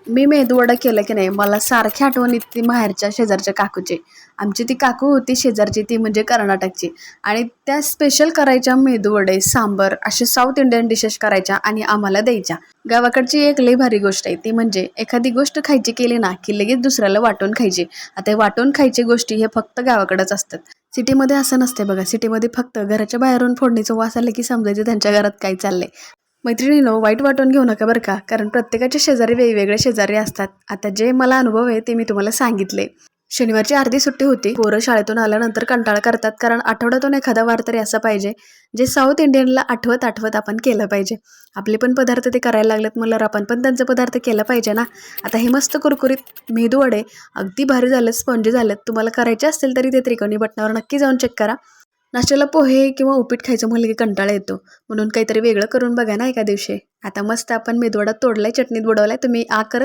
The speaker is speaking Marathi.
मी मेदूवडा केलं की नाही मला सारखी आठवण येते ती माहेरच्या शेजारच्या काकूची. आमची ती काकू होती शेजारची, ती म्हणजे कर्नाटकची. आणि त्या स्पेशल करायच्या मेदूवडे, सांबर असे साऊथ इंडियन डिशेस करायच्या आणि आम्हाला द्यायच्या. गावाकडची एक लई भारी गोष्ट आहे ती म्हणजे एखादी गोष्ट खायची केली ना की लगेच दुसऱ्याला वाटून खायची. आता हे वाटून खायची गोष्टी हे फक्त गावाकडेच असतात. सिटीमध्ये असं नसते बघा. सिटीमध्ये फक्त घराच्या बाहेरून फोडणीचं वास आलं की समजायचं त्यांच्या घरात काय चाललंय. मैत्रिणीनो, वाईट वाटून घेऊ नका बरं का, कारण प्रत्येकाचे शेजारी वेगवेगळे शेजारी असतात. आता जे मला अनुभव आहे ते मी तुम्हाला सांगितले. शनिवारची अर्धी सुट्टी होती. पोरं शाळेतून आल्यानंतर कंटाळा करतात, कारण आठवड्यातून एखादा वार तरी असा पाहिजे जे साऊथ इंडियनला आठवत आठवत आपण केलं पाहिजे. आपले पण पदार्थ ते करायला लागलेत म्हणल्यावर आपण पण त्यांचे पदार्थ केलं पाहिजे ना. आता हे मस्त कुरकुरीत मेदू वडे अगदी भारी झालेत, स्पॉन्जी झालेत. तुम्हाला करायचे असतील तरी ते त्रिकोणी बटनावर नक्की जाऊन चेक करा. नाश्त्याला पोहे किंवा उपीट खायचं म्हणलं की कंटाळा येतो, म्हणून काहीतरी वेगळं करून बघा ना एका दिवशी. आता मस्त आपण मेदूवडा तोडलाय, चटणीत बुडवलाय. तुम्ही आ करत